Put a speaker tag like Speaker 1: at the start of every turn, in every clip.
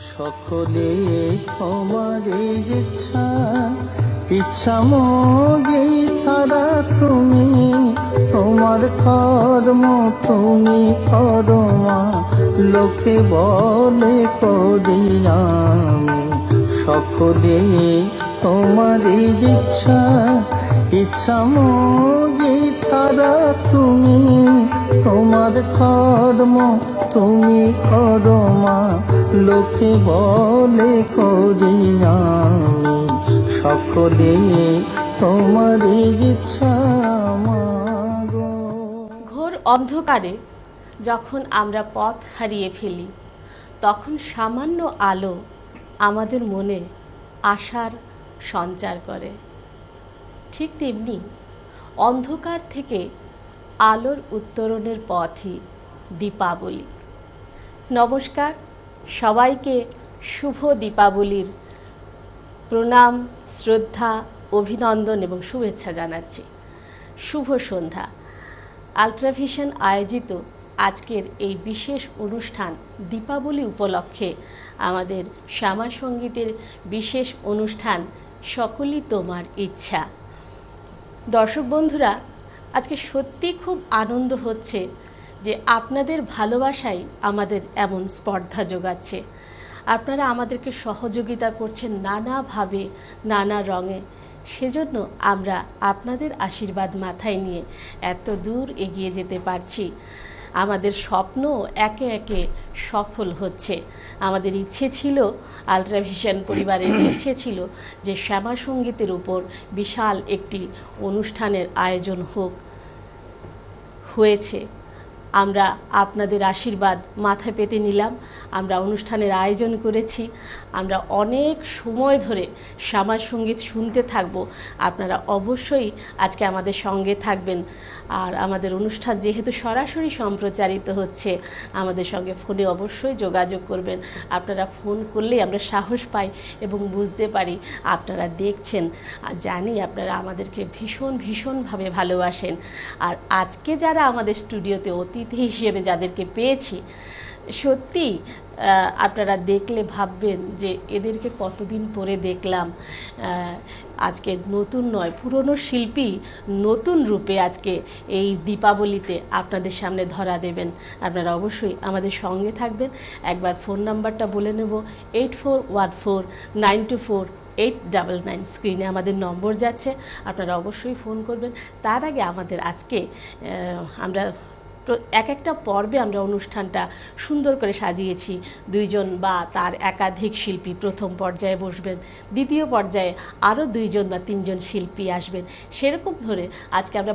Speaker 1: সকলে তোমার ইচ্ছা ইচ্ছামোগে তারা তুমি, তোমার কর্ম তুমি করো মা, লোকে বলে করি আমি। সকলে তোমার ইচ্ছা ইচ্ছামোগে তারা তুমি, তোমার কর্ম তুমি করো মা, লোকে বলে করি আমি। সকলে তোমার ইচ্ছা মাগো।
Speaker 2: ঘোর অন্ধকারে যখন আমরা পথ হারিয়ে ফেলি, তখন সামান্য আলো আমাদের মনে আশার সঞ্চার করে। ঠিক তেমনি অন্ধকার থেকে আলোর উত্তরণের পথই দীপাবলি। নমস্কার, সবাইকে শুভ দীপাবলির প্রণাম, শ্রদ্ধা, অভিনন্দন এবং শুভেচ্ছা জানাচ্ছি। শুভ সন্ধ্যা। আল্ট্রাভিশন আয়োজিত আজকের এই বিশেষ অনুষ্ঠান দীপাবলি উপলক্ষে আমাদের শ্যামা সঙ্গীতের বিশেষ অনুষ্ঠান সকলই তোমার ইচ্ছা। দর্শক বন্ধুরা, আজকে সত্যি খুব আনন্দ হচ্ছে যে আপনাদের ভালোবাসাই আমাদের এমন স্পর্ধা যোগাচ্ছে। আপনারা আমাদেরকে সহযোগিতা করছেন নানাভাবে, নানা রঙে। সেজন্য আমরা আপনাদের আশীর্বাদ মাথায় নিয়ে এত দূর এগিয়ে যেতে পারছি। আমাদের স্বপ্ন একে একে সফল হচ্ছে। আমাদের ইচ্ছে ছিল, আল্ট্রাভিশন পরিবারের ইচ্ছে ছিল যে শ্যামা সঙ্গীতের উপর বিশাল একটি অনুষ্ঠানের আয়োজন হয়েছে। আমরা আপনাদের আশীর্বাদ মাথায় পেতে নিলাম। আমরা অনুষ্ঠানের আয়োজন করেছি। আমরা অনেক সময় ধরে শ্যামা সঙ্গীত শুনতে থাকব। আপনারা অবশ্যই আজকে আমাদের সঙ্গে থাকবেন। আর আমাদের অনুষ্ঠান যেহেতু সরাসরি সম্প্রচারিত হচ্ছে, আমাদের সঙ্গে ফোনে অবশ্যই যোগাযোগ করবেন। আপনারা ফোন করলেই আমরা সাহস পাই এবং বুঝতে পারি আপনারা দেখছেন। আর জানি আপনারা আমাদেরকে ভীষণভাবে ভালোবাসেন। আর আজকে যারা আমাদের স্টুডিওতে অতিথি হিসেবে যাদেরকে পেয়েছি, সত্যি আপনারা দেখলে ভাববেন যে এদেরকে কতদিন পরে দেখলাম। আজকে নতুন নয়, পুরনো শিল্পী নতুন রূপে আজকে এই দীপাবলিতে আপনাদের সামনে ধরা দেবেন। আপনারা অবশ্যই আমাদের সঙ্গে থাকবেন। একবার ফোন নাম্বারটা বলে নেব, 8414924899। স্ক্রিনে আমাদের নম্বর যাচ্ছে, আপনারা অবশ্যই ফোন করবেন। তার আগে আমাদের আজকে আমরা এক একটা পর্বে আমরা অনুষ্ঠানটা সুন্দর করে সাজিয়েছি। দুইজন বা তার একাধিক শিল্পী প্রথম পর্যায়ে বসবেন, দ্বিতীয় পর্যায়ে আরও দুইজন বা তিনজন শিল্পী আসবেন। সেরকম ধরে আজকে আমরা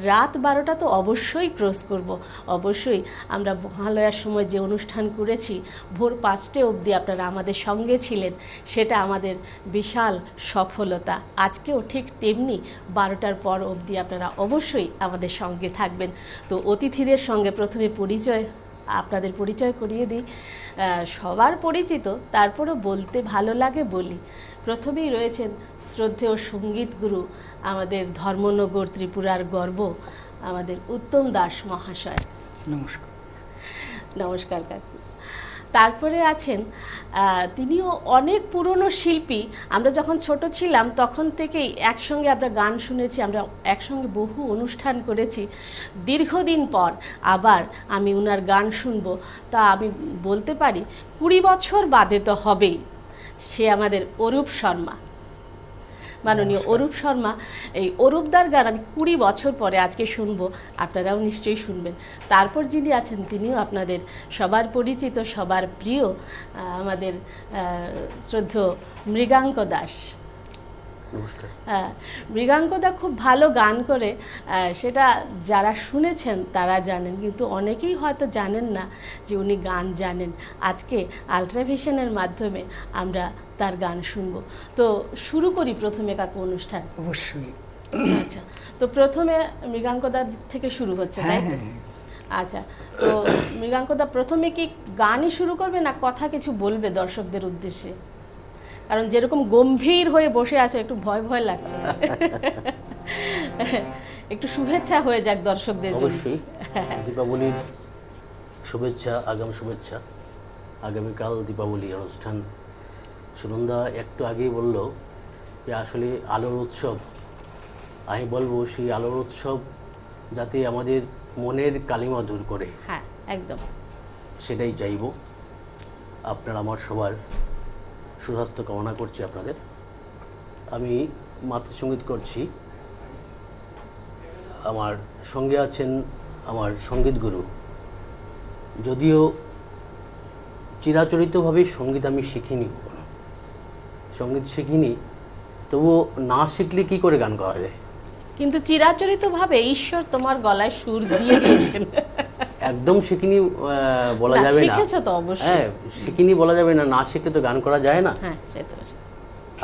Speaker 2: রাত 12টা তো অবশ্যই ক্রস করব। অবশ্যই আমরা মহালয়ার সময় যে অনুষ্ঠান করেছি, ভোর 5টে অবধি আপনারা আমাদের সঙ্গে ছিলেন, সেটা আমাদের বিশাল সফলতা। আজকেও ঠিক তেমনি 12টার পর অবধি আপনারা অবশ্যই আমাদের সঙ্গে থাকবেন। তো অতিথিদের সঙ্গে প্রথমে আপনাদের পরিচয় করিয়ে দিই। সবার পরিচিত, তারপরও বলতে ভালো লাগে বলি। প্রথমেই রয়েছেন শ্রদ্ধেয় সঙ্গীত গুরু, আমাদের ধর্মনগর ত্রিপুরার গর্ব, আমাদের উত্তম দাস মহাশয়।
Speaker 1: নমস্কার।
Speaker 2: নমস্কার কাকু। তারপরে আছেন, তিনিও অনেক পুরনো শিল্পী। আমরা যখন ছোট ছিলাম তখন থেকেই একসঙ্গে আমরা গান শুনেছি, আমরা একসঙ্গে বহু অনুষ্ঠান করেছি। দীর্ঘদিন পর আবার আমি উনার গান শুনবো, তা আমি বলতে পারি 20 বছর বাদে তো হবেই। সে আমাদের অরূপ শর্মা, মাননীয় অরূপ শর্মা। এই অরূপদার গান আমি 20 বছর পরে আজকে শুনবো, আপনারাও নিশ্চয়ই শুনবেন। তারপর যিনি আছেন তিনিও আপনাদের সবার পরিচিত, সবার প্রিয়, আমাদের শ্রদ্ধেয় মৃগাঙ্ক দাস।
Speaker 3: নমস্কার।
Speaker 2: মৃগাঙ্কদা খুব ভালো গান করে, সেটা যারা শুনেছেন তারা জানেন, কিন্তু অনেকেই হয়তো জানেন না যে উনি গান জানেন। আজকে আল্ট্রাভিশনের মাধ্যমে আমরা তার গান শুনবো। তো শুরু করি প্রথমে কাকু অনুষ্ঠান।
Speaker 1: অবশ্যই।
Speaker 2: আচ্ছা, তো প্রথমে মৃগাঙ্কদার থেকে শুরু হচ্ছে, তাই তো? আচ্ছা, তো মৃগাঙ্কদা প্রথমে কি গানই শুরু করবে না কথা কিছু বলবে দর্শকদের উদ্দেশ্যে? কারণ যেরকম গম্ভীর হয়ে বসে আছে, একটু ভয় ভয় লাগছে। একটু শুভেচ্ছা হয়ে যাক দর্শকদের জন্য।
Speaker 3: অবশ্যই দীপাবলির শুভেচ্ছা, আগাম শুভেচ্ছা। আগামীকাল দীপাবলি অনুষ্ঠান। সুনন্দা একটু আগেই বলল যে আসলে আলোর উৎসব। আমি বলবো সেই আলোর উৎসব যাতে আমাদের মনের কালিমা দূর করে,
Speaker 2: হ্যাঁ একদম
Speaker 3: সেটাই চাইব। আপনার আমার সবার সুস্বাস্থ্য কামনা করছি আপনাদের। আমি মাতৃসঙ্গীত করছি। আমার সঙ্গে আছেন আমার সঙ্গীত গুরু। যদিও চিরাচরিতভাবে সঙ্গীত আমি শিখিনি, কখনো সঙ্গীত শিখিনি, তবুও না শিখলে কী করে গান গাওয়া যায়?
Speaker 2: কিন্তু চিরাচরিতভাবে ঈশ্বর তোমার গলায় সুর দিয়ে দিয়েছেন।
Speaker 3: একদম শিখিনি বলা
Speaker 2: না,
Speaker 3: যাবে না।
Speaker 2: শিখেছো তো অবশ্যই।
Speaker 3: হ্যাঁ, শিখিনি বলা যাবে না, না শিখলে তো গান করা যায় না।
Speaker 2: হ্যাঁ সে তো।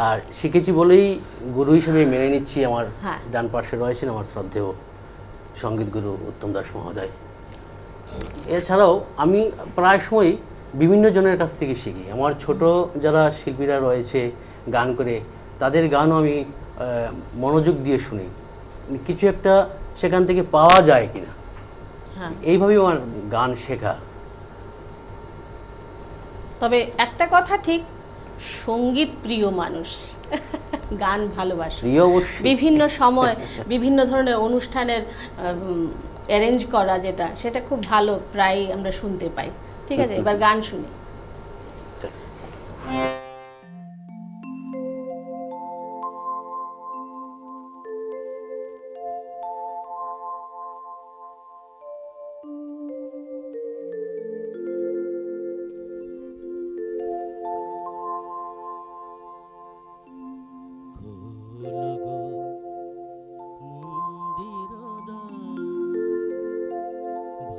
Speaker 3: আর শিখেছি বলেই গুরু হিসেবে মেনে নিচ্ছি। আমার
Speaker 2: হ্যাঁ।
Speaker 3: ডান পাশে রয়েছেন আমার শ্রদ্ধেয় সঙ্গীত গুরু উত্তম দাস মহোদয়। এছাড়াও আমি প্রায় সময় বিভিন্ন জনের কাছ থেকে শিখি। আমার ছোট যারা শিল্পীরা রয়েছে গান করে, তাদের গানও আমি মনোযোগ দিয়ে শুনি, কিছু একটা সেখান থেকে পাওয়া যায় কিনা।
Speaker 2: হ্যাঁ,
Speaker 3: এইভাবেই আমার গান শেখা।
Speaker 2: তবে একটা কথা ঠিক, সঙ্গীত প্রিয় মানুষ, গান ভালোবাসে,
Speaker 3: প্রিয় অবশ্যই।
Speaker 2: বিভিন্ন সময় বিভিন্ন ধরনের অনুষ্ঠানের অ্যারেঞ্জ করা যেটা, সেটা খুব ভালো, প্রায় আমরা শুনতে পাই। ঠিক আছে, এবার গান শুনি।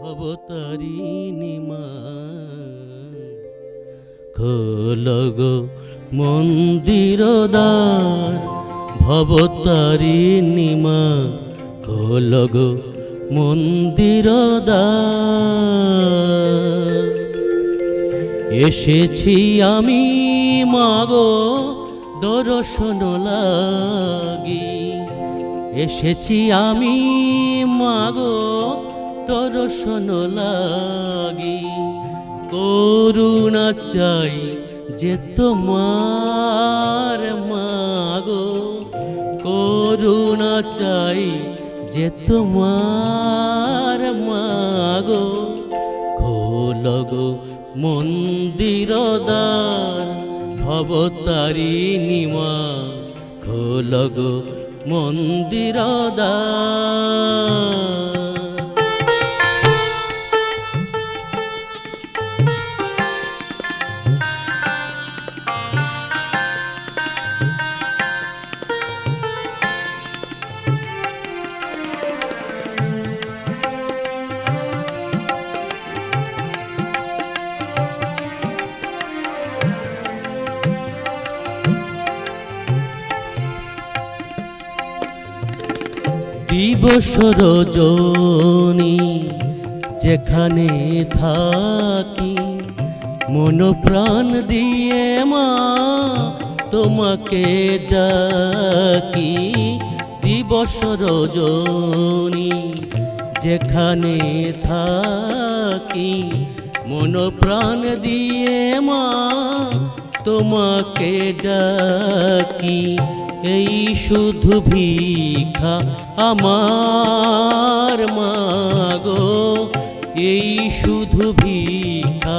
Speaker 4: ভবতারিণী মা, খোলো গো মন্দির দ্বার। ভবতারিণী মা, খোলো গো মন্দির দ্বার। এসেছি আমি মাগো দর্শন লাগি, এসেছি আমি মাগো দর্শন লাগি। করুণা চাই যে তোমার মাগো, করুণা চাই যে তোমার মাগো। খোলো গো মন্দির দ্বার, ভবতারিণী মা, খোলো গো মন্দির দ্বার। দিবস রজনী যেখানে থাকি, মন প্রাণ দিয়ে মা তোমাকে ডাকি। দিবস রজনী যেখানে থাকি, মন প্রাণ দিয়ে মা তোমাকে ডাকি। এই শুধু ভিক্ষা আমার মাগো, এই শুধু ভিক্ষা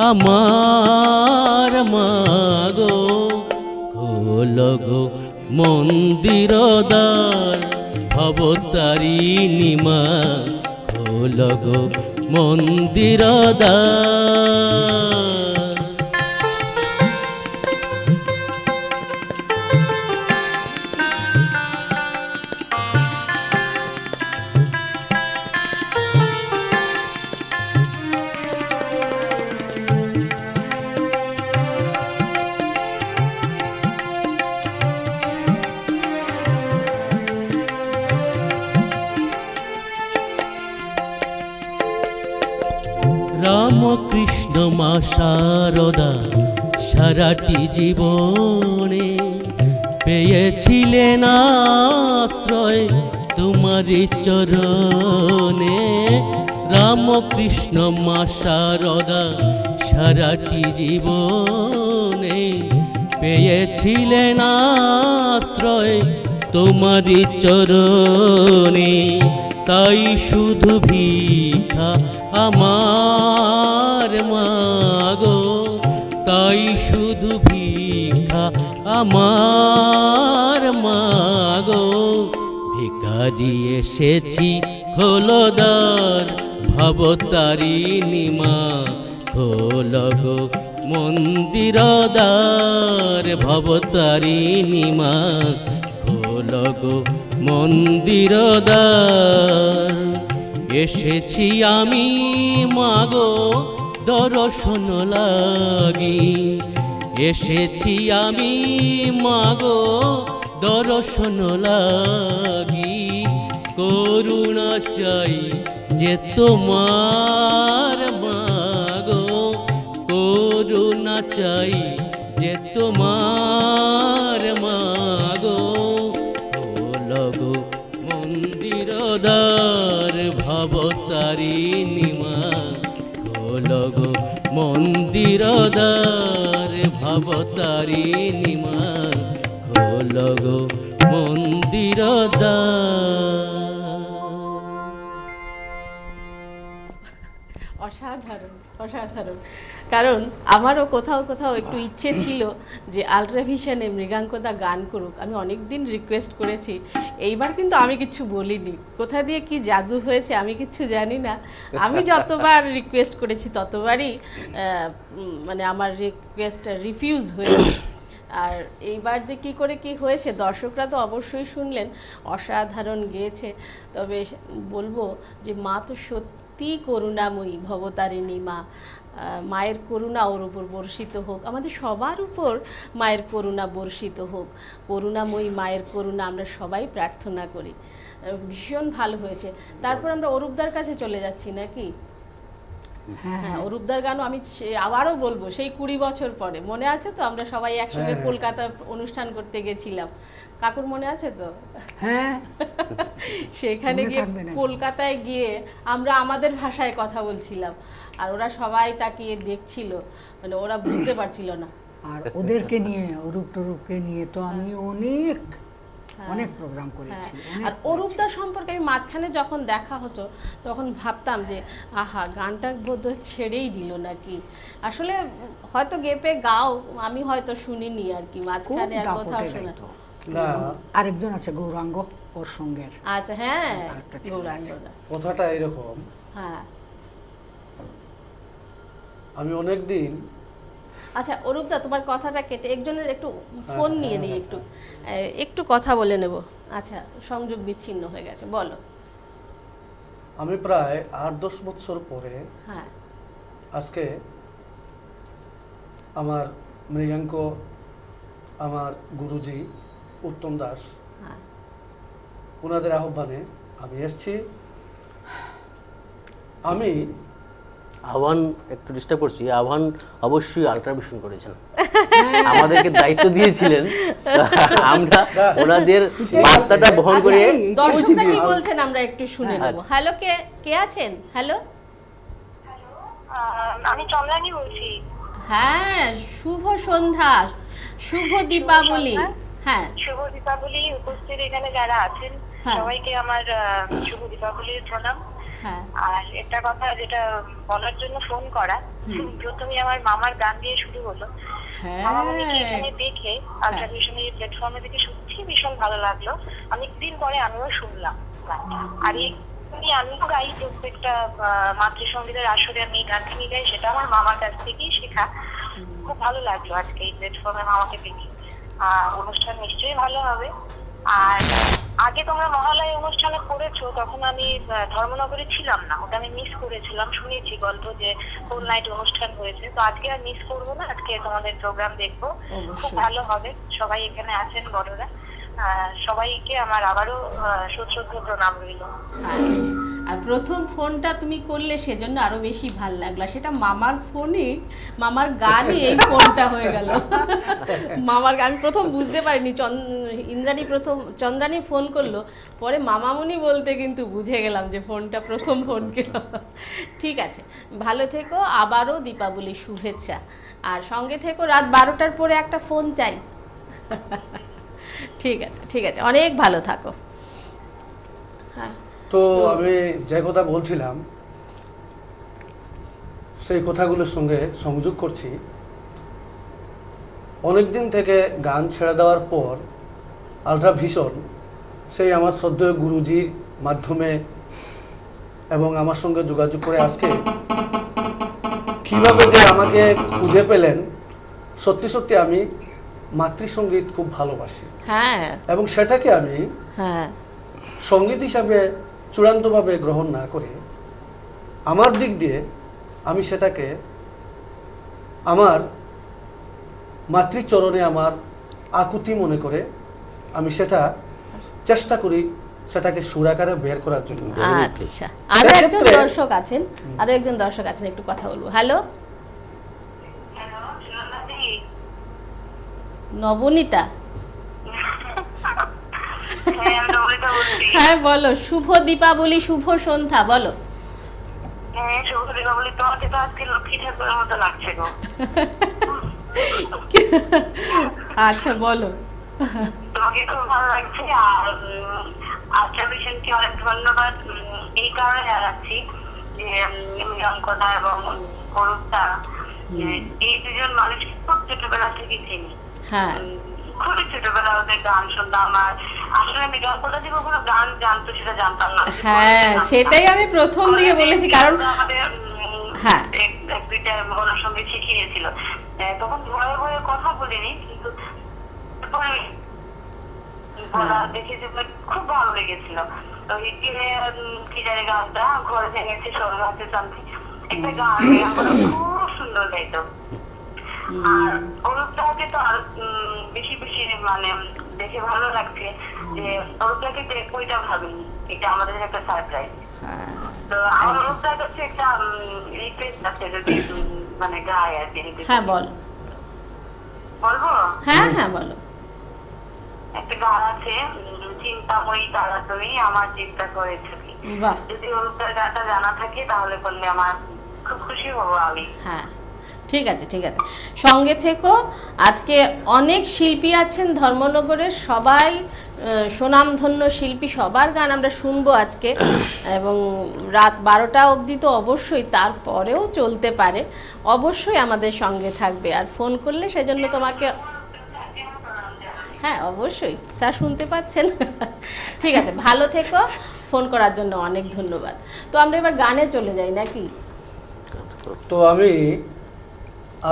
Speaker 4: আমার মাগো। খোলো গো মন্দির দ্বার, ভবতারিণী মা, খোলো গো মন্দির দ্বার। রামকৃষ্ণ মা শারদা সারাটি জীবনে পেয়েছিলেন আশ্রয় তোমারি চরণে। রামকৃষ্ণ মা শারদা সারাটি জীবনে পেয়েছিলেন আশ্রয় তোমারই চরণে, তাই শুধু ভিক্ষা আমার মাগো, তাই শুধু ভিক্ষা আমার মাগো। ভিখারি এসেছি খোলদার ভবতারিণী মা, খোলো গো মন্দির দ্বার ভবতারিণী মা, খোলো গো মন্দির দ্বার। এসেছি আমি মাগো দর্শন লাগি, এসেছি আমি মাগো দর্শন লাগি। করুণা চাই যে তোমার মাগো, করুণা চাই যে তোমার মাগো। খোলো গো মন্দির দ্বার ভবতারিণী মা, খোলো গো মন্দির দ্বার ভবতারিণী মা, খোলো গো মন্দির দ্বার।
Speaker 2: অসাধারণ, অসাধারণ। কারণ আমারও কোথাও কোথাও একটু ইচ্ছে ছিল যে আল্ট্রাভিশনে মৃগাঙ্কদা গান করুক। আমি অনেক দিন রিকোয়েস্ট করেছি, এইবার কিন্তু আমি কিছু বলিনি। কোথা দিয়ে কি জাদু হয়েছে আমি কিছু জানি না। আমি যতবার রিকোয়েস্ট করেছি ততবারই মানে আমার রিকোয়েস্টটা রিফিউজ হয়েছে। আর এইবার যে কী করে কি হয়েছে দর্শকরা তো অবশ্যই শুনলেন, অসাধারণ গেয়েছে। তবে বলবো যে মা তো সত্যি করুণাময়ী, ভবতারিণী মা। মায়ের করুণা ওর উপর বর্ষিত হোক, আমাদের সবার উপর মায়ের করুণা বর্ষিত হোক। করুণাময়ী মায়ের করুণা আমরা সবাই প্রার্থনা করি। ভীষণ ভালো হয়েছে। তারপর আমরা অরূপদার কাছে চলে যাচ্ছি নাকি? হ্যাঁ, অরূপদার গানও আমি আবারও বলবো, সেই 20 বছর পরে। মনে আছে তো আমরা সবাই একসঙ্গে কলকাতা অনুষ্ঠান করতে গেছিলাম, কাকুর মনে আছে তো?
Speaker 5: হ্যাঁ,
Speaker 2: সেখানে গিয়ে কলকাতায় গিয়ে আমরা আমাদের ভাষায় কথা বলছিলাম, আর ওরা সবাই তাকিয়ে দেখছিল, মানে ওরা বুঝতে পারছিল না।
Speaker 5: আর ওদেরকে নিয়ে, অরূপ টরূপকে নিয়ে তো আমি অনেক অনেক প্রোগ্রাম করেছি।
Speaker 2: আর অরূপদার সম্পর্কে আমি মাঝখানে যখন দেখা হতো তখন ভাবতাম যে আহা, গানটা বোধহয় ছেড়েই দিল নাকি। আসলে হয়তো গেপে গাও, আমি হয়তো শুনিনি আর কি, মাঝখানে আর কোথাও শোনা।
Speaker 1: না,
Speaker 5: আরেকজন আছে গৌরাঙ্গ ওর সঙ্গে।
Speaker 2: আচ্ছা, হ্যাঁ, গৌরাঙ্গরা
Speaker 1: কথাটা এরকম।
Speaker 2: হ্যাঁ,
Speaker 1: আমি অনেক দিন,
Speaker 2: আচ্ছা অরূপদা তোমার কথাটা কেটে একজনের একটু ফোন নিয়ে নিই, একটু কথা বলে নেব। আচ্ছা, সংযোগ বিচ্ছিন্ন হয়ে গেছে, বলো।
Speaker 1: আমি প্রায় 8-10 বছর পরে
Speaker 2: হ্যাঁ,
Speaker 1: আজকে আমার মৃগাঙ্ক, আমার গুরুজি উত্তম দাস,
Speaker 2: হ্যাঁ,
Speaker 1: ওনাদের আহ্বানে আমি এসেছি। আমি
Speaker 3: আহ্বান একটু ডিস্টার্ব করছি, আহ্বান অবশ্যই আল্ট্রাভিশন করেছেন, আমাদেরকে দায়িত্ব দিয়েছিলেন, আমরা ওনাদের বার্তাটা বহন করে
Speaker 2: দর্শকরা কি বলছেন আমরা একটু শুনে নেব। হ্যালো, কে আছেন? হ্যালো,
Speaker 6: আমি চন্দ্রানী বলছি।
Speaker 2: হ্যাঁ, শুভ সন্ধ্যা, শুভ দীপাবলি। হ্যাঁ,
Speaker 6: শুভ দীপাবলি। উপস্থিত এখানে যারা আছেন সবাইকে আমার শুভ দীপাবলির প্রণাম। আর একটা কথা যেটা বলার জন্য ফোন করা, প্রথমে আমার মামার গান দিয়ে শুরু হলো। মামাকে এখানে দেখে আল্ট্রাভিশনের প্ল্যাটফর্মে দেখে সত্যি ভীষণ ভালো লাগলো। অনেকদিন পরে আমিও শুনলাম গানটা। আর আমিও গাই, প্রত্যেকটা মাতৃসঙ্গীতের আসরে আমি গানটা নিয়ে গাই, সেটা আমার মামার কাছ থেকেই শেখা। খুব ভালো লাগলো আজকে এই প্ল্যাটফর্মে মামাকে দেখি। অনুষ্ঠান নিশ্চয়ই ভালো হবে। আর আগে তোমরা মহালয়া অনুষ্ঠানে করেছো, তখন আমি ধর্মনগরে ছিলাম না, ওটা আমি মিস করেছিলাম। শুনেছি গল্প যে হোল নাইট অনুষ্ঠান হয়েছে, তো আজকে আর মিস করবো না, আজকে তোমাদের প্রোগ্রাম দেখবো, খুব ভালো হবে। সবাই এখানে আছেন বড়রা, সবাইকে আমার আবারও সশ্রদ্ধ প্রণাম রইল।
Speaker 2: আর প্রথম ফোনটা তুমি করলে সেজন্য আরো বেশি ভাল লাগলো, সেটা মামার ফোনে, মামার গানে এই ফোনটা হয়ে গেল। মামার গান প্রথম বুঝতে পারিনি, ইন্দ্রাণী প্রথম চন্দ্রাণী ফোন করলো, পরে মামামুনি বলতে কিন্তু বুঝে গেলাম যে ফোনটা প্রথম ফোন কেন। ঠিক আছে, ভালো থেকো, আবারও দীপাবলির শুভেচ্ছা। আর সঙ্গে থেকো, রাত 12টার পরে একটা ফোন চাই। ঠিক আছে, ঠিক আছে, অনেক ভালো থাকো। হ্যাঁ,
Speaker 1: তো আমি যে কথা বলছিলাম সেই কথাগুলোর সঙ্গে সংযোগ করছি। অনেকদিন থেকে গান ছেড়ে দেওয়ার পর আলট্রা ভিশন সেই আমার শ্রদ্ধেয় গুরুজির মাধ্যমে এবং আমার সঙ্গে যোগাযোগ করে আজকে কিভাবে যে আমাকে খুঁজে পেলেন, সত্যি সত্যি আমি মাতৃসঙ্গীত খুব ভালোবাসি।
Speaker 2: হ্যাঁ,
Speaker 1: এবং সেটাকে আমি
Speaker 2: হ্যাঁ,
Speaker 1: সঙ্গীত হিসাবে চূড়ান্তভাবে গ্রহণ না করে আমার দিক দিয়ে আমি সেটাকে আমার মাতৃচরণে আমার আকুতি মনে করে আমি সেটা চেষ্টা করি সেটাকে সুরাকারে বের করার জন্য।
Speaker 2: আচ্ছা, আরো একজন দর্শক আছেন, একটু কথা বলবো। হ্যালো, নবনীতা। হ্যাঁ বলো, শুভ দীপাবলি, শুভ সন্ধ্যা, বলো।
Speaker 6: শুভ দীপাবলি। তোমাকে তো আজকে লক্ষ্মী ঠাকুরের মতো লাগছে গো।
Speaker 2: আচ্ছা বলো।
Speaker 6: তোমাকে খুব ভালো লাগছে। আর আলট্রা ভিশনকে অনেক ধন্যবাদ এই কারণে জানাচ্ছি যে মৃগাঙ্কনা এবং অরূপদা এই দুজন মানুষকে খুব ছোটবেলা থেকে চিনি।
Speaker 2: হ্যাঁ,
Speaker 6: খুবই ছোটবেলা ওদের গান শুনতাম। আর আসলে মৃগাঙ্কনা যে কখনো গান জানতো সেটা জানতাম না।
Speaker 2: হ্যাঁ, সেটাই আমি প্রথম দিকে বলেছি, কারণ
Speaker 6: আমাদের
Speaker 2: হ্যাঁ
Speaker 6: এক দুইটা ওনার সঙ্গে শিখিয়েছিল। তখন ভয়ে ভয়ে কথা বলিনি, কিন্তু বলা দেখে যে খুব ভালো লেগেছিল। তো হিটিরে কি জানি গানটা ঘরে ভেঙেছে সরু হাতে সামথিং একটা গান খুব সুন্দর গাইতো। আর অরূপদাকে তো আর বেশি বেশি মানে দেখে ভালো লাগছে যে অরূপদাকে ওইটা ভাবিনি, এটা আমাদের একটা সারপ্রাইজ। তো আমার অরূপদার কাছে একটা রিকোয়েস্ট আছে, যদি মানে গায় আর কি।
Speaker 2: হ্যাঁ বল,
Speaker 6: বলবো?
Speaker 2: হ্যাঁ হ্যাঁ বলো।
Speaker 6: একটা গান আছে, চিন্তাময়ী তারা তুমি আমার চিন্তা করেছ কি।
Speaker 2: বাহ,
Speaker 6: যদি অরূপদার গানটা জানা থাকে তাহলে বললে আমার খুব খুশি হবো আমি।
Speaker 2: হ্যাঁ ঠিক আছে, ঠিক আছে, সঙ্গে থেকো। আজকে অনেক শিল্পী আছেন ধর্মনগরের, সবাই সুনামধন্য শিল্পী, সবার গান আমরা শুনবো আজকে। এবং রাত 12টা অবধি তো অবশ্যই, তারপরেও চলতে পারে, অবশ্যই আমাদের সঙ্গে থাকবে। আর ফোন করলে সেজন্য তোমাকে, হ্যাঁ অবশ্যই স্যার শুনতে পাচ্ছেন। ঠিক আছে, ভালো থেকো, ফোন করার জন্য অনেক ধন্যবাদ। তো আমরা এবার গানে চলে যাই নাকি?
Speaker 1: তো আমি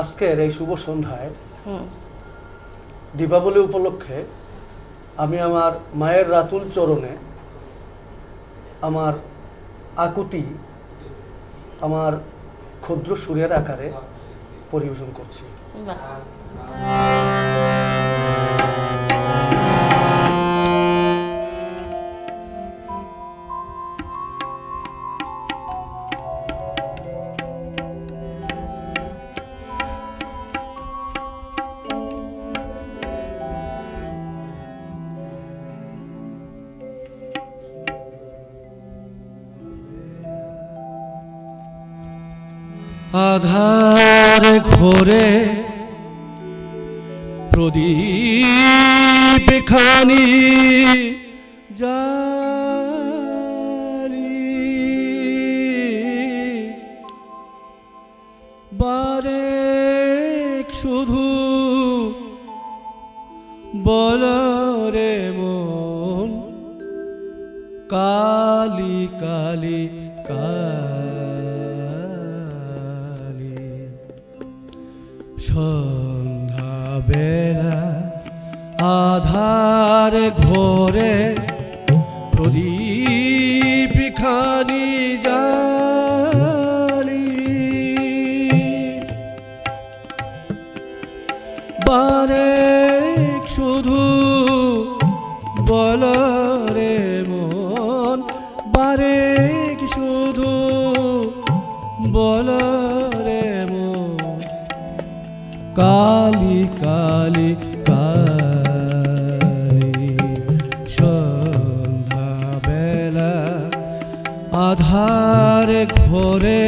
Speaker 1: আজকের এই শুভ সন্ধ্যায় দীপাবলি উপলক্ষে আমি আমার মায়ের রাতুল চরণে আমার আকুতি আমার ক্ষুদ্র সুরের আকারে পরিবেশন করছি।
Speaker 2: বাহ,
Speaker 7: আধার ঘোরে প্রদীপ খানি জালি, বারে শুধু বলরে মন কালি কালি কালি। সন্ধ্যা বেলা আধার ঘোরে প্রদীপ খানি জালি, বারে শুধু বলরে মন বারে কালি কালি কালি সন্ধ্যা বেলা আধার ঘরে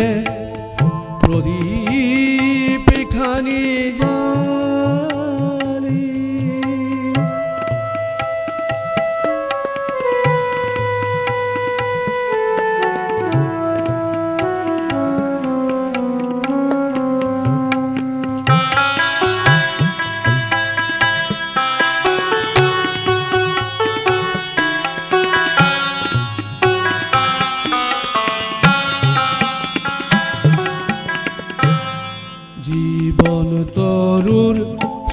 Speaker 7: প্রদীপ খানি জালি জীবন তরুর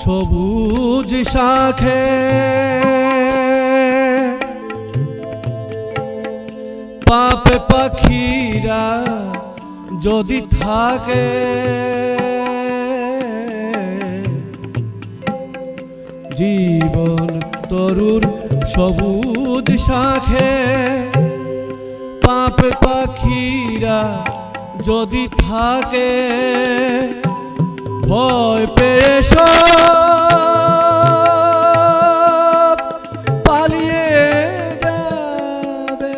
Speaker 7: সবুজ শাখে পাপ পাখিরা যদি থাকে জীবন তরুর সবুজ শাখে পাপ পাখিরা যদি থাকে ভয় পেয়ে সব পালিয়ে যাবে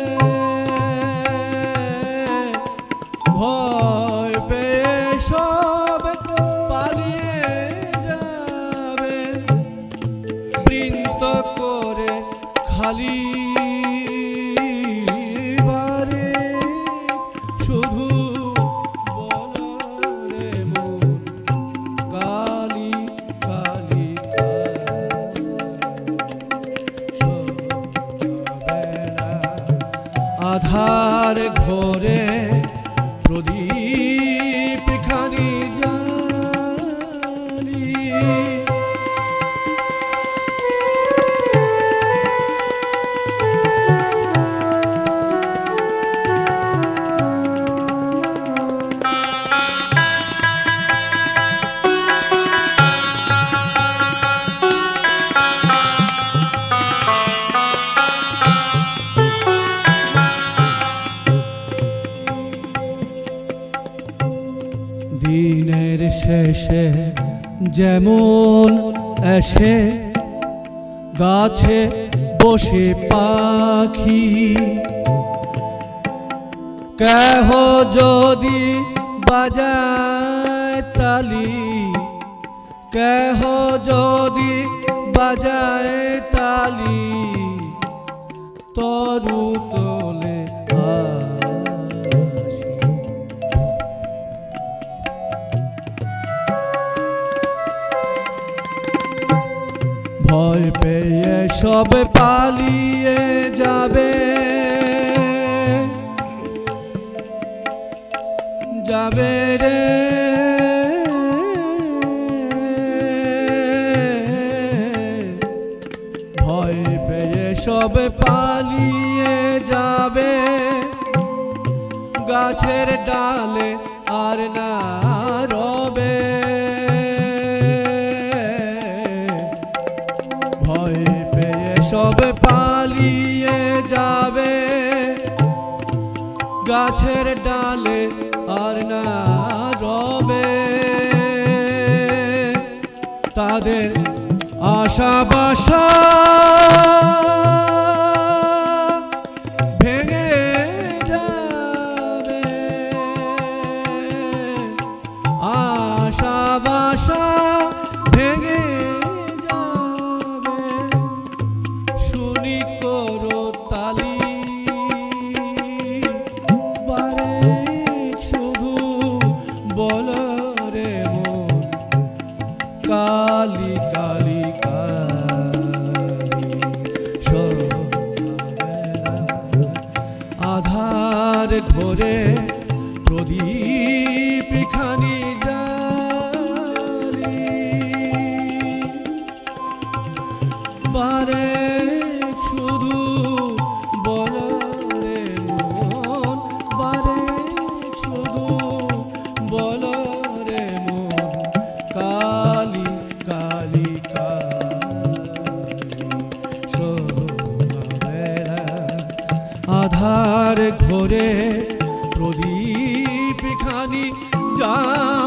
Speaker 7: ভয় পেয়ে সব পালিয়ে যাবে বৃন্ত করে খালি বারে শুধু বলরে মন কালি কালি সন্ধ্যাবেলা আধার ঘরে প্রদীপ খানি জালি দিনের শেষে যেমন এসে গাছে বসে পাখি কেহ যদি বাজায় তালি কেহ যদি বাজায় তালি তরু তোলে হাসি ভয় পেয়ে সব পালিয়ে যাবে যাবে রে ভয় পেয়ে সব পালিয়ে যাবে গাছের ডালে আর না রবে ভয় পেয়ে সব পালিয়ে যাবে গাছের ডালে আর না রবে তাদের আশা বাসা ভেঙে যাবে আশা বাসা ভেঙে যাবে শুনি করো তালি বারে শুধু বলো রে মন কালি কালি কালি সন্ধ্যাবেলা আধার ঘরে প্রদীপ খানি জালি বারে শুধু বলো রে মন বারে শুধু বলো রে মন কালি কালি কালি সন্ধ্যাবেলা আধার ঘরে প্রদীপ খানি জালি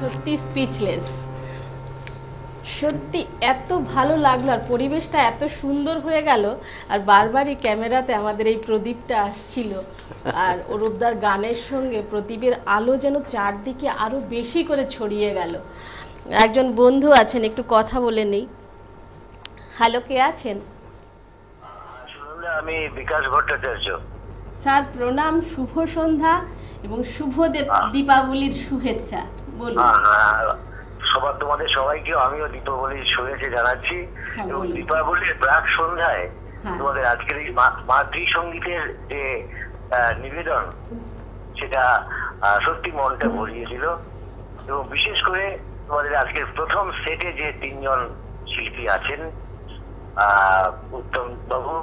Speaker 2: সত্যি স্পিচলেস। সত্যি এত ভালো লাগলো, আর পরিবেশটা এত সুন্দর হয়ে গেল, আর বারবারই ক্যামেরাতে আমাদের এই প্রদীপটা আসছিল, আর অরূপদার গানের সঙ্গে প্রদীপের আলো যেন চারদিকে আরো বেশি করে ছড়িয়ে গেল। একজন বন্ধু আছেন, একটু কথা বলে নেই। হ্যালো, কে আছেন?
Speaker 8: আমি বিকাশ ভট্টাচার্য।
Speaker 2: স্যার প্রণাম, শুভ সন্ধ্যা এবং শুভ দীপাবলির শুভেচ্ছা। বলুন।
Speaker 8: সবার তোমাদের সবাইকে আমিও দীপাবলির শুভেচ্ছা জানাচ্ছি। এবং দীপাবলির প্রাক সন্ধ্যায় তোমাদের আজকের এই মাতৃসঙ্গীতের যে নিবেদন, সেটা সত্যি মনটা ভরিয়ে দিল। এবং বিশেষ করে তোমাদের আজকের প্রথম সেটে যে 3 জন শিল্পী আছেন, উত্তম বাবু,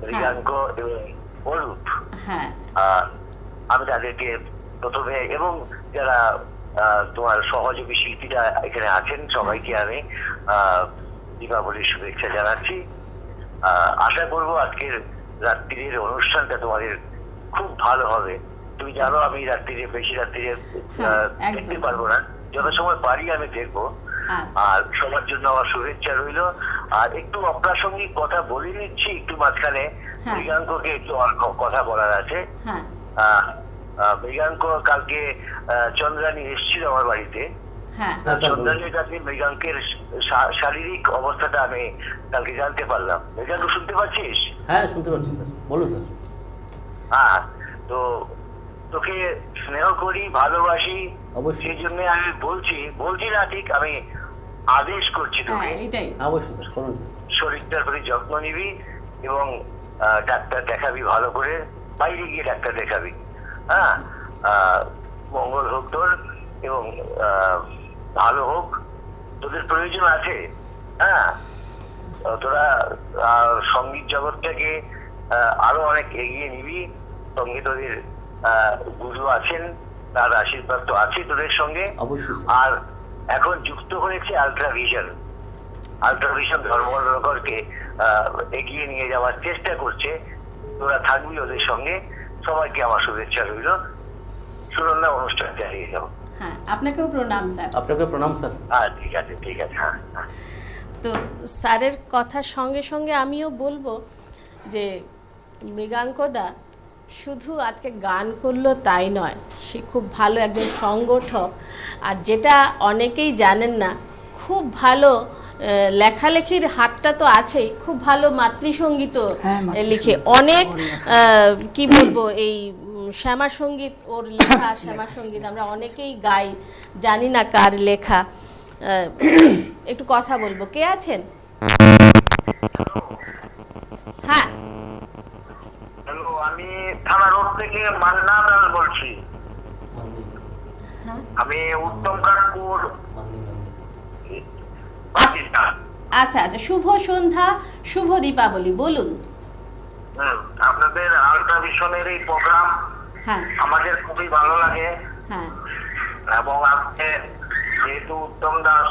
Speaker 8: মৃগাঙ্ক এবং অরূপ, আমি তাদেরকে প্রথমে এবং যারা তোমার সহযোগী শিল্পীরা এখানে আছেন সবাইকে আমি দীপাবলির শুভেচ্ছা জানাচ্ছি। আশা করবো আজকের রাত্রির অনুষ্ঠানটা তোমাদের খুব ভালো হবে। তুমি জানো আমি বেশি রাত্রিরে দেখতে পারবো না, যত সময় পারি আমি দেখবো। আর সবার জন্য আমার শুভেচ্ছা রইল। আর একটু অপ্রাসঙ্গিক কথা বলে নিচ্ছি একটু মাঝখানে, মৃগাঙ্ককে একটু কথা বলার আছে। মৃগাঙ্ক কালকে চন্দ্রানী এসেছিল আমার বাড়িতে। চন্দ্রানীর কাছে মৃগাঙ্কের শারীরিক অবস্থাটা আমি কালকে জানতে পারলাম। মৃগাঙ্ক শুনতে পাচ্ছিস?
Speaker 3: হ্যাঁ, শুনতে পাচ্ছি স্যার, বলুন স্যার।
Speaker 8: হ্যাঁ, তো তোকে স্নেহ করি, ভালোবাসি, সেই জন্য আমি বলছি না ঠিক, আমি আদেশ করছি তোকে
Speaker 3: অবশ্যই স্যার, করুন স্যার।
Speaker 8: শরীরটার প্রতি যত্ন নিবি এবং ডাক্তার দেখাবি ভালো করে, বাইরে গিয়ে ডাক্তার দেখাবি। হ্যাঁ, মঙ্গল হোক তোর এবং ভালো হোক। তোদের প্রয়োজন আছে। হ্যাঁ, তোরা সঙ্গীত জগৎটাকে আরো অনেক এগিয়ে নিবি। সঙ্গে তোদের গুরু আছেন, তার আশীর্বাদ তো আছে তোদের সঙ্গে। আর এখন যুক্ত হয়েছে আল্ট্রাভিশন ধর্মনগরকে এগিয়ে নিয়ে যাওয়ার চেষ্টা করছে। তোরা থাকবি ওদের সঙ্গে। সবাইকে আমার শুভেচ্ছা রইল। সুরন্দা অনুষ্ঠান চালিয়ে যাও।
Speaker 2: হ্যাঁ, আপনাকেও প্রণাম স্যার।
Speaker 3: আপনাকে প্রণাম স্যার।
Speaker 8: হ্যাঁ, ঠিক আছে। হ্যাঁ,
Speaker 2: তো স্যারের কথার সঙ্গে সঙ্গে আমিও বলবো যে মৃগাঙ্কদা শুধু আজকে গান করলো তাই নয়, সে খুব ভালো একজন সংগঠক। আর যেটা অনেকেই জানেন না, খুব ভালো লেখালেখির হাতটা তো আছেই, খুব ভালো মাতৃসঙ্গীতও লিখে। অনেক কি বলবো, এই শ্যামা সঙ্গীত ওর লেখা, শ্যামা সঙ্গীত আমরা অনেকেই গাই, জানি না কার লেখা। একটু কথা বলবো, কে আছেন? হ্যাঁ,
Speaker 8: হ্যালো, আমি থানা রোড থেকে মান্না দাস বলছি। আমি উত্তম কাকুর।
Speaker 2: আচ্ছা, শুভ সন্ধ্যা, শুভ দীপাবলি। বলুন।
Speaker 8: আপনাদের আল্ট্রাভিশনের এই প্রোগ্রাম আমাদের খুবই ভালো লাগে। এবং আজকে যেহেতু উত্তম দাস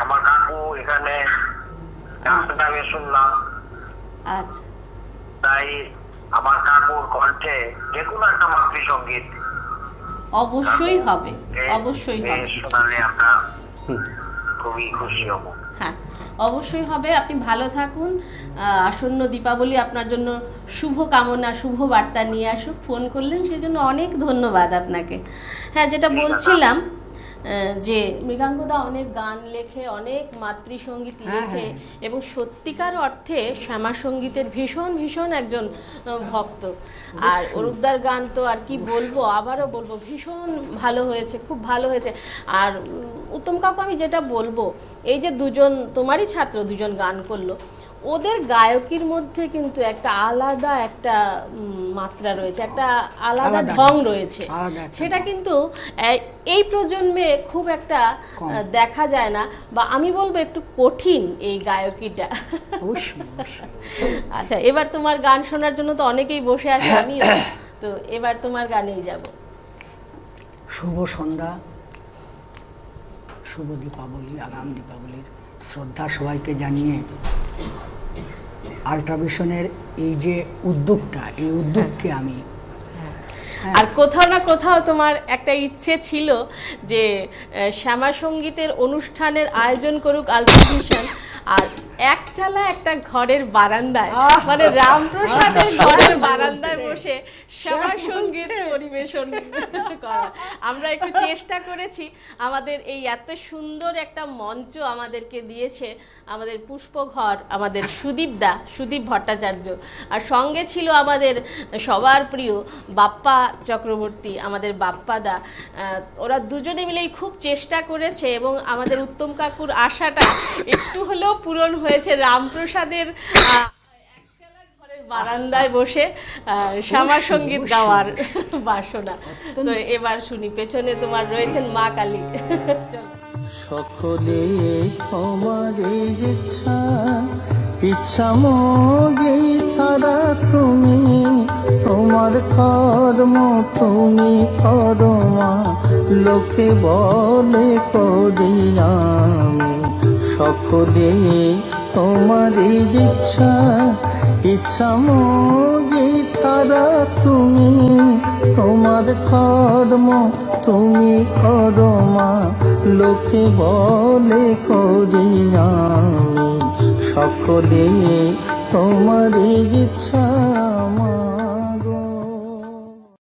Speaker 8: আমার কাকু এখানে গানে শুনলাম, তাই আমার কাকুর কণ্ঠে যে কোনো একটা মাতৃসঙ্গীত
Speaker 2: অবশ্যই হবে, অবশ্যই হবে।
Speaker 8: শোনালে আমরা খুবই খুশি হব।
Speaker 2: হ্যাঁ, অবশ্যই হবে। আপনি ভালো থাকুন। আসন্ন দীপাবলি আপনার জন্য শুভ কামনা, শুভ বার্তা নিয়ে আসুক। ফোন করলেন সেজন্য অনেক ধন্যবাদ আপনাকে। হ্যাঁ, যেটা বলছিলাম যে মৃগাঙ্কদা অনেক গান লেখে, অনেক মাতৃসঙ্গীত লেখে এবং সত্যিকার অর্থে শ্যামা সঙ্গীতের ভীষণ ভীষণ একজন ভক্ত। আর অরূপদার গান তো আর কি বলবো, আবারও বলবো, ভীষণ ভালো হয়েছে, খুব ভালো হয়েছে। আর উত্তম কাকু, আমি যেটা বলবো, এই যে দুজন তোমারই ছাত্র দুজন গান করলো, ওদের গায়কির মধ্যে কিন্তু একটা আলাদা একটা মাত্রা রয়েছে, একটা আলাদা ঢং রয়েছে। সেটা কিন্তু এই প্রজন্মে খুব একটা দেখা যায় না, বা আমি বলবো একটু কঠিন এই গায়কিটা। আচ্ছা, এবার তোমার গান শোনার জন্য তো অনেকেই বসে আছে, আমিও তো এবার তোমার গানেই যাব।
Speaker 5: শুভ সন্ধ্যা, শুভ দীপাবলি, আগাম দীপাবলির শ্রদ্ধা সবাইকে জানিয়ে আল্ট্রাভিশনের এই যে উদ্যোগটা, এই উদ্যোগকে আমি
Speaker 2: আর কোথাও না কোথাও তোমার একটা ইচ্ছে ছিল যে শ্যামা সঙ্গীতের অনুষ্ঠানের আয়োজন করুক আলট্রা ভিশন, আর একচালা একটা ঘরের বারান্দায়, মানে রামপ্রসাদের ঘরের বারান্দায় বসে শ্যামা সঙ্গীত পরিবেশন করা। আমরা একটু চেষ্টা করেছি, আমাদের এই এত সুন্দর একটা মঞ্চ আমাদেরকে দিয়েছে আমাদের পুষ্পঘর, আমাদের সুদীপ ভট্টাচার্য, আর সঙ্গে ছিল আমাদের সবার প্রিয় বাপ্পা চক্রবর্তী, আমাদের বাপ্পাদা। ওরা দুজনে মিলেই খুব চেষ্টা করেছে এবং আমাদের উত্তম কাকুর আশাটা একটু হলেও পূরণ হয়েছে। রামপ্রসাদের একচালা ঘরের বারান্দায় বসে শ্যামা সঙ্গীত গাওয়ার বাসনা। তো এবার শুনি, পেছনে তোমার রয়েছেন মা কালী। চলো।
Speaker 9: সকলে তোমার ইচ্ছা মগে তারা তুমি, তোমার কর্ম তুমি করো মা, লোকে বলে করি আমি। সকলে তোমার ইচ্ছা মগে তারা তুমি, তোমার কর্ম তুমি করো মা, লোকে বলে করি আমি। সকলে তোমার ইচ্ছা মা।